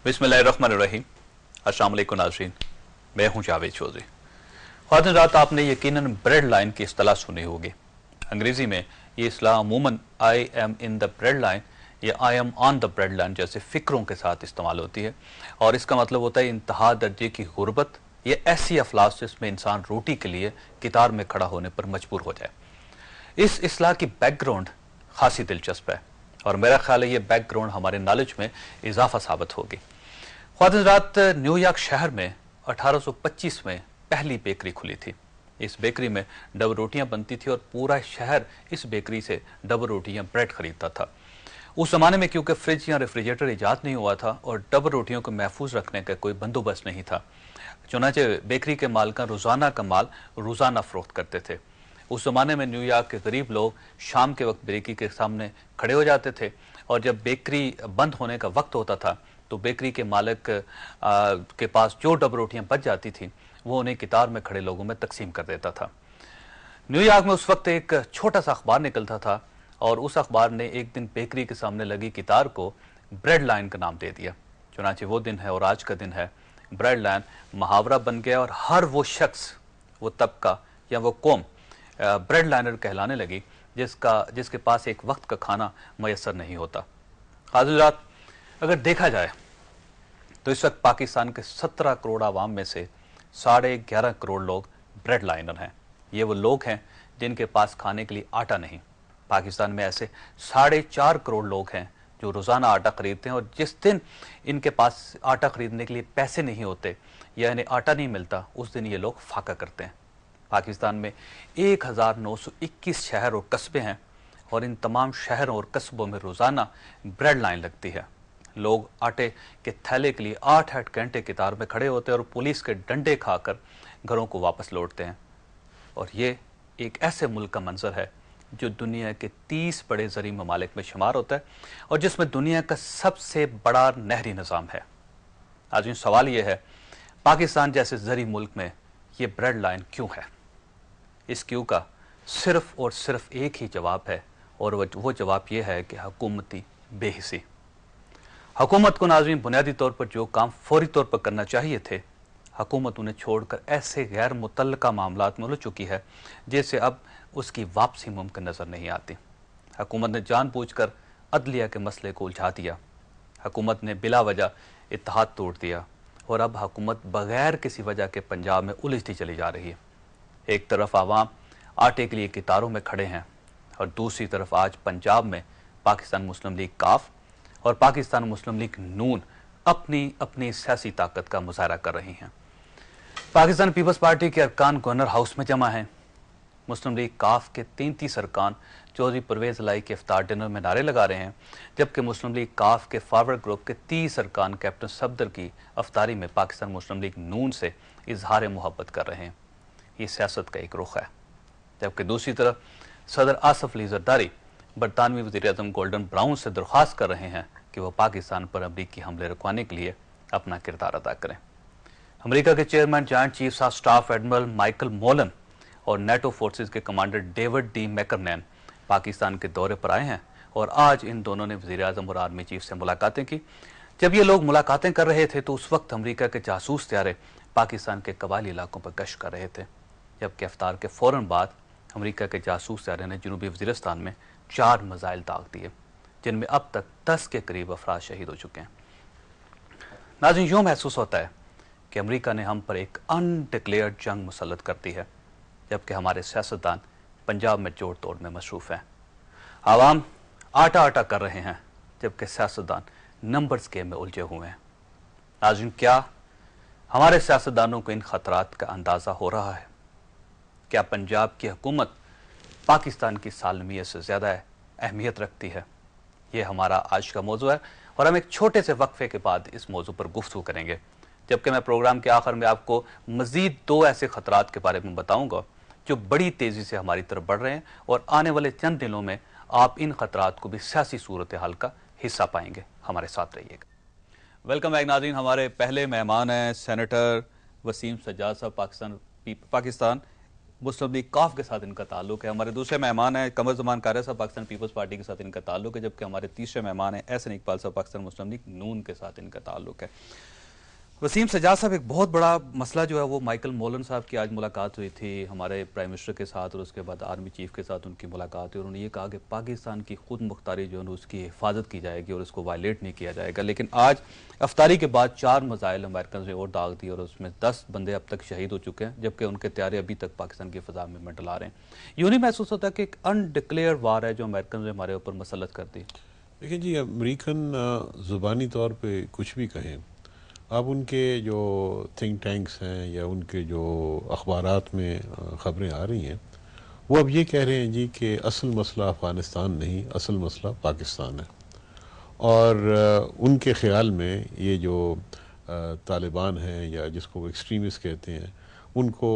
बिस्मिल्लाहिर्रहमानिर्रहीम। अस्सलाम वालेकुम नाज़रीन, मैं हूं जावेद चौधरी। ख़ातिन रात आपने यकीनन ब्रेड लाइन की इस्तिलाह सुनी होगी। अंग्रेज़ी में ये इस्तिलाह अमूमन I am in the bread line या I am on the bread line जैसे फ़िक्रों के साथ इस्तेमाल होती है, और इसका मतलब होता है इंतहा दर्जे की गुर्बत या ऐसी अफलास जिसमें इंसान रोटी के लिए कितार में खड़ा होने पर मजबूर हो जाए। इस इस्तिलाह की बैकग्राउंड खासी दिलचस्प है और मेरा ख्याल है ये बैकग्राउंड हमारे नॉलेज में इजाफा साबित होगी। ख़ातिन रात न्यूयॉर्क शहर में 1825 में पहली बेकरी खुली थी। इस बेकरी में डबल रोटियां बनती थी और पूरा शहर इस बेकरी से डबल रोटियां ब्रेड खरीदता था। उस जमाने में क्योंकि फ्रिज या रेफ्रिजरेटर ईजाद नहीं हुआ था और डबल रोटियों को महफूज रखने का कोई बंदोबस्त नहीं था, चुनांचे बेकरी के मालिक रोजाना का माल रोजाना फरोख्त करते थे। उस जमाने में न्यूयॉर्क के गरीब लोग शाम के वक्त बेकरी के सामने खड़े हो जाते थे और जब बेकरी बंद होने का वक्त होता था तो बेकरी के मालिक के पास जो डबल रोटियां बच जाती थी वो उन्हें कितार में खड़े लोगों में तकसीम कर देता था। न्यूयॉर्क में उस वक्त एक छोटा सा अखबार निकलता था और उस अखबार ने एक दिन बेकरी के सामने लगी कितार को ब्रेड लाइन का नाम दे दिया। चुनांचे वो दिन है और आज का दिन है, ब्रेड लाइन मुहावरा बन गया और हर वो शख्स, वो तबका या वो कौम ब्रेड लाइनर कहलाने लगी जिसके पास एक वक्त का खाना मैसर नहीं होता। हाज़िरात, अगर देखा जाए तो इस वक्त पाकिस्तान के 17 करोड़ आवाम में से 11.5 करोड़ लोग ब्रेड लाइनर हैं। ये वो लोग हैं जिनके पास खाने के लिए आटा नहीं। पाकिस्तान में ऐसे 4.5 करोड़ लोग हैं जो रोज़ाना आटा खरीदते हैं और जिस दिन इनके पास आटा खरीदने के लिए पैसे नहीं होते या इन्हें आटा नहीं मिलता उस दिन ये लोग फाका करते हैं। पाकिस्तान में 1921 शहर और कस्बे हैं और इन तमाम शहरों और कस्बों में रोज़ाना ब्रेड लाइन लगती है। लोग आटे के थैले के लिए 8-8 घंटे कतार में खड़े होते हैं और पुलिस के डंडे खाकर घरों को वापस लौटते हैं। और ये एक ऐसे मुल्क का मंजर है जो दुनिया के 30 बड़े ज़री ममालिक में शुमार होता है और जिसमें दुनिया का सबसे बड़ा नहरी निज़ाम है। आज सवाल ये है, पाकिस्तान जैसे ज़री मुल्क में ये ब्रेड लाइन क्यों है? इस क्यों का सिर्फ और सिर्फ एक ही जवाब है और वो जवाब ये है कि हुकूमती बेहिसी। हुकूमत को नाज़रीन बुनियादी तौर पर जो काम फौरी तौर पर करना चाहिए थे, हुकूमत उन्हें छोड़कर ऐसे गैर मुतल्लका मामलात में उलझ चुकी है जिससे अब उसकी वापसी मुमकिन नज़र नहीं आती। हुकूमत ने जानबूझकर अदलिया के मसले को उलझा दिया। हुकूमत ने बिला वजह इत्तेहाद तोड़ दिया और अब हुकूमत बगैर किसी वजह के पंजाब में उलझती चली जा रही है। एक तरफ आवाम आटे के लिए कितारों में खड़े हैं और दूसरी तरफ आज पंजाब में पाकिस्तान मुस्लिम लीग काफ और पाकिस्तान मुस्लिम लीग नून अपनी अपनी सियासी ताकत का मुजाहरा कर रही हैं। पाकिस्तान पीपल्स पार्टी के अरकान गवर्नर हाउस में जमा हैं। मुस्लिम लीग काफ के 33 अरकान चौधरी परवेज़ लाई के इफ्तार डिनर में नारे लगा रहे हैं, जबकि मुस्लिम लीग काफ के फॉरवर्ड ग्रुप के 30 अरकान कैप्टन सफदर की अफ्तारी में पाकिस्तान मुस्लिम लीग नून से इजहार मोहब्बत कर रहे हैं। ये सियासत का एक रुख है। जबकि दूसरी तरफ सदर आसफ अली जरदारी बरतानवी वज़ीर-ए-आज़म गोल्डन ब्राउन से दरख्वास्त कर रहे हैं कि वह पाकिस्तान पर अमरीकी हमले रुकवाने के लिए अपना किरदार अदा करें। अमरीका के chairman joint chiefs of staff admiral Michael Mullen और नेटो फोर्सेस के commander David D McKiernan Pakistan के दौरे पर आए हैं और आज इन दोनों ने वज़ीर-ए-आज़म और आर्मी चीफ से मुलाकातें की। जब ये लोग मुलाकातें कर रहे थे तो उस वक्त अमरीका के जासूस त्यारे पाकिस्तान के कबायली इलाकों पर गश्त कर रहे थे, जबकि इफ्तार के फ़ौरन बाद अमरीका के जासूस त्यारे ने जनूबी वज़ीरिस्तान में 4 मिसाइल दाग दिए, जिनमें अब तक 10 के करीब अफराद शहीद हो चुके हैं। नाज़रीन, यूँ महसूस होता है कि अमरीका ने हम पर एक अनडिक्लेयर्ड जंग मुसल्लत कर दी है, जबकि हमारे सियासतदान पंजाब में जोड़ तोड़ में मसरूफ़ हैं। आवाम आटा आटा कर रहे हैं जबकि सियासतदान नंबर्स गेम में उलझे हुए हैं। नाज़रीन, क्या हमारे सियासतदानों को इन खतरात का अंदाज़ा हो रहा है? क्या पंजाब की हुकूमत पाकिस्तान की सालमियत से ज़्यादा अहमियत रखती है? ये हमारा आज का मौजू है और हम एक छोटे से वक्फे के बाद इस मौजू पर गुफ्तगू करेंगे, जबकि मैं प्रोग्राम के आखिर में आपको मज़ीद 2 ऐसे ख़तरात के बारे में बताऊंगा जो बड़ी तेज़ी से हमारी तरफ बढ़ रहे हैं और आने वाले चंद दिनों में आप इन ख़तरात को भी सियासी सूरत हाल का हिस्सा पाएंगे। हमारे साथ रहिएगा। वेलकम बैक नाज़रीन। हमारे पहले मेहमान हैं सेनेटर वसीम सज्जाद साहब, पाकिस्तान मुस्लिम लीग काफ के साथ इनका ताल्लुक है। हमारे दूसरे मेहमान हैं कमर जमान कारया साहब, पाकिस्तान पीपल्स पार्टी के साथ इनका ताल्लुक है, जबकि हमारे तीसरे मेहमान हैं एहसन इकबाल साहब, पाकिस्तान मुस्लिम लीग नून के साथ इनका ताल्लुक है। वसीम सज्जाद साहब, एक बहुत बड़ा मसला जो है वो माइकल मोलन साहब की आज मुलाकात हुई थी हमारे प्राइम मिनिस्टर के साथ, और उसके बाद आर्मी चीफ के साथ उनकी मुलाकात हुई। उन्होंने ये कहा कि पाकिस्तान की खुद मुख्तारी जो है उसकी हिफाजत की जाएगी और उसको वायलेट नहीं किया जाएगा। लेकिन आज अफ्तारी के बाद 4 मिसाइल अमेरिकन ने और दाग दी और उसमें 10 बंदे अब तक शहीद हो चुके हैं, जबकि उनके तैयारे अभी तक पाकिस्तान की फ़ज़ा में मंडला रहे हैं। यूँ नहीं महसूस होता कि एक अनडिक्लेयर वार है जो अमेरिकन ने हमारे ऊपर मसलत कर दी? देखिए जी, अमेरिकन ज़ुबानी तौर पे कुछ भी कहें, अब उनके जो थिंक टैंक्स हैं या उनके जो अखबारात में ख़बरें आ रही हैं, वो अब ये कह रहे हैं जी कि असल मसला अफ़गानिस्तान नहीं, असल मसला पाकिस्तान है। और उनके ख़्याल में ये जो तालिबान हैं या जिसको वो एक्सट्रीमिस्ट कहते हैं, उनको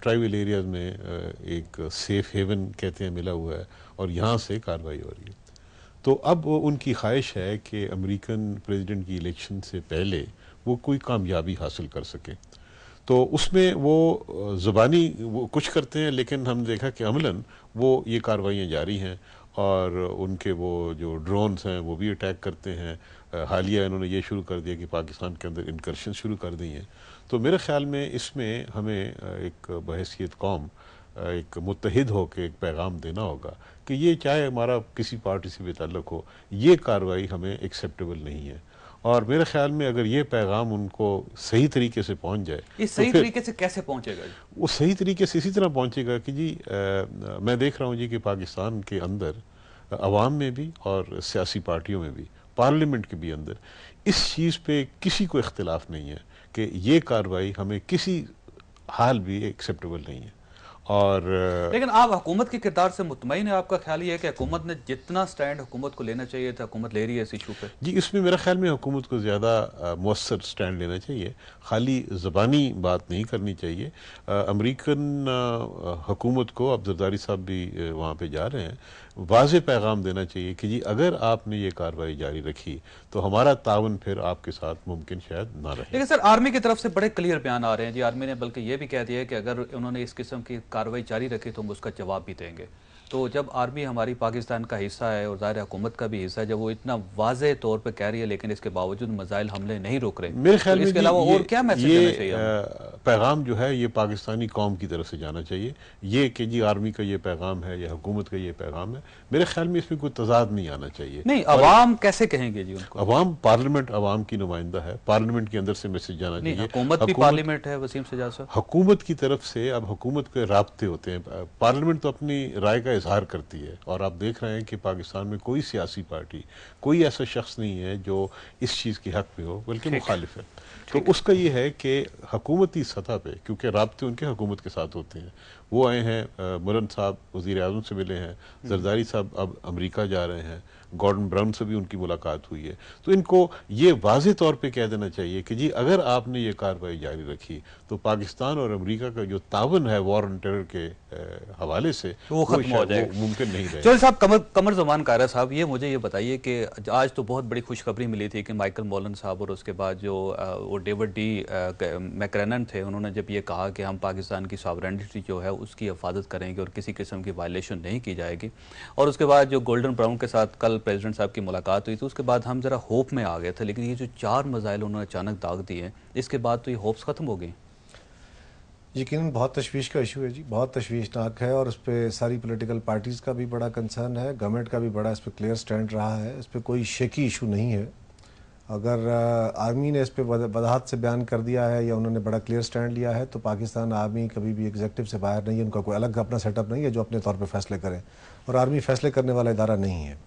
ट्राइबल एरियाज़ में एक सेफ़ हेवन कहते हैं मिला हुआ है और यहाँ से कार्रवाई हो रही है। तो अब उनकी ख्वाहिश है कि अमेरिकन प्रेसिडेंट की इलेक्शन से पहले वो कोई कामयाबी हासिल कर सके। तो उसमें वो ज़ुबानी वो कुछ करते हैं, लेकिन हम देखा कि अमलन वो ये कार्रवाइयाँ जारी हैं और उनके वो जो ड्रोन्स हैं वो भी अटैक करते हैं। हालिया इन्होंने ये शुरू कर दिया कि पाकिस्तान के अंदर इनकर्शन शुरू कर दी हैं। तो मेरे ख़्याल में इसमें हमें एक बहैसियत कौम एक मुत्तहिद हो के एक पैगाम देना होगा कि ये चाहे हमारा किसी पार्टी से भी ताल्लुक़ हो, ये कार्रवाई हमें एक्सेप्टेबल नहीं है। और मेरे ख्याल में अगर ये पैगाम उनको सही तरीके से पहुंच जाए, इस सही तरीके से कैसे पहुंचेगा? वो सही तरीके से इसी तरह पहुंचेगा कि जी मैं देख रहा हूँ जी कि पाकिस्तान के अंदर अवाम में भी और सियासी पार्टियों में भी, पार्लियामेंट के भी अंदर इस चीज़ पे किसी को इख्तिलाफ नहीं है कि ये कार्रवाई हमें किसी हाल भी एक्सेप्टेबल नहीं है। और लेकिन आप हुकूमत के किरदार से मुतमईन है? आपका ख्याल ये है कि हुकूमत ने जितना स्टैंड हुकूमत को लेना चाहिए था हुकूमत ले रही है इस इशू पे? जी, इसमें मेरा ख्याल में हुकूमत को ज़्यादा मौसर स्टैंड लेना चाहिए, खाली ज़बानी बात नहीं करनी चाहिए। अमेरिकन हुकूमत को, अब जरदारी साहब भी वहाँ पे जा रहे हैं, वाज़ेह पैगाम देना चाहिए कि जी अगर आपने ये कार्रवाई जारी रखी तो हमारा ताउन फिर आपके साथ मुमकिन शायद ना रहे। लेकिन सर, आर्मी की तरफ से बड़े क्लियर बयान आ रहे हैं जी। आर्मी ने बल्कि ये भी कह दिया है कि अगर उन्होंने इस किस्म की कार्रवाई जारी रखी तो हम उसका जवाब भी देंगे। तो जब आर्मी हमारी पाकिस्तान का हिस्सा है और ज़ाहिर हुकूमत का भी हिस्सा है, जब वो इतना वाज़ेह तौर पे कह रही है लेकिन इसके बावजूद मिसाइल हमले नहीं रोक रहे, मेरे ख्याल तो में इसके अलावा और क्या मैसेज देना चाहिए? पैगाम जो है ये पाकिस्तानी कौम की तरफ से जाना चाहिए, ये कि जी आर्मी का ये पैगाम है या हुकूमत का ये पैगाम है। मेरे ख्याल में इसमें कोई तजाद नहीं आना चाहिए। नहीं, अवाम कैसे कहेंगे जी उनको? अवाम, पार्लियामेंट अवाम की नुमाइंदा है, पार्लियामेंट के अंदर से मैसेज जाना चाहिए। हुकूमत भी पार्लियामेंट है वसीम सज्जाद साहब। हुकूमत की तरफ से अब हुकूमत के राब्ते होते हैं, पार्लियामेंट तो अपनी राय का इजहार करती है और आप देख रहे हैं कि पाकिस्तान में कोई सियासी पार्टी, कोई ऐसा शख्स नहीं है जो इस चीज़ के हक में हो, बल्कि मुखालिफ है। तो उसका ये है कि हुकूमती सतह पे, क्योंकि राब्ते उनके हुकूमत के साथ होते हैं, वो आए हैं, मुलन साहब वज़ीर आज़म से मिले हैं, जरदारी साहब अब अमेरिका जा रहे हैं, गॉर्डन ब्राउन से भी उनकी मुलाकात हुई है। तो इनको ये वाज़ेह तौर पे कह देना चाहिए कि जी अगर आपने ये कार्रवाई जारी रखी तो पाकिस्तान और अमेरिका का जो तावन है वॉर ऑन टेरर के हवाले से वो खत्म हो जाएगा, मुमकिन नहीं रहेगा। चौधरी साहब, कमर जमान कारया साहब, ये मुझे ये बताइए कि आज तो बहुत बड़ी खुशखबरी मिली थी कि माइकल मोलन साहब और उसके बाद जो वो डेविड डी मैकरेनन थे, उन्होंने जब ये कहा कि हम पाकिस्तान की सॉवरेनिटी जो है उसकी हिफाजत करेंगे और किसी किस्म की वायलेशन नहीं की जाएगी, और उसके बाद जो गोल्डन ब्राउन के साथ कल प्रेसिडेंट साहब की मुलाकात हुई, तो उसके बाद हम ज़रा होप में आ गए थे। लेकिन ये जो 4 मिसाइल उन्होंने अचानक दाग दिए हैं, इसके बाद तो ये होप्स ख़त्म हो गई। यकीनन बहुत तशवीश का इशू है जी, बहुत तशवीशनाक है और उस पर सारी पॉलिटिकल पार्टीज़ का भी बड़ा कंसर्न है, गवर्नमेंट का भी बड़ा इस पर क्लियर स्टैंड रहा है, इस पर कोई शेकी इशू नहीं है। अगर आर्मी ने इस पर वजाहत से बयान कर दिया है या उन्होंने बड़ा क्लियर स्टैंड लिया है, तो पाकिस्तान आर्मी कभी भी एग्जेक्टिव से बाहर नहीं है, उनका कोई अलग अपना सेटअप नहीं है जो अपने तौर पर फैसले करें, और आर्मी फैसले करने वाला इदारा नहीं है,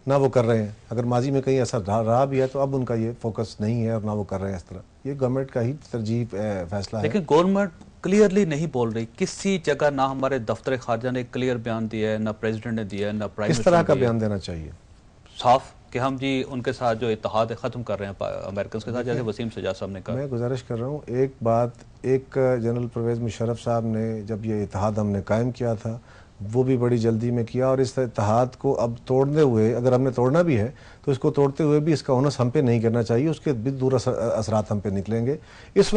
ना वो कर रहे हैं। अगर माजी में कहीं ऐसा रहा भी है तो अब उनका ये फोकस नहीं है और ना वो कर रहे हैं इस तरह। ये गवर्नमेंट का ही तरजीह फैसला है। लेकिन गवर्नमेंट क्लियरली नहीं बोल रही किसी जगह, ना हमारे दफ्तर खारजा ने क्लियर बयान दिया है, ना प्रेसिडेंट ने दिया है, ना प्राइम मिनिस्टर। किस तरह का बयान देना चाहिए साफ कि हम जी उनके साथ जो इत्तेहाद है ख़त्म कर रहे हैं अमेरिकन के साथ, जैसे वसीम सज्जाद साहब ने कहा। मैं गुजारिश कर रहा हूँ, एक बात, एक जनरल परवेज़ मुशर्रफ साहब ने जब ये इत्तेहाद हमने कायम किया था वो भी बड़ी जल्दी में किया, और इस इत्तेहाद को अब तोड़ने हुए, अगर हमने तोड़ना भी है तो इसको तोड़ते हुए भी इसका ओनस हम पे नहीं करना चाहिए, उसके भी दूर असरात हम पे निकलेंगे। इस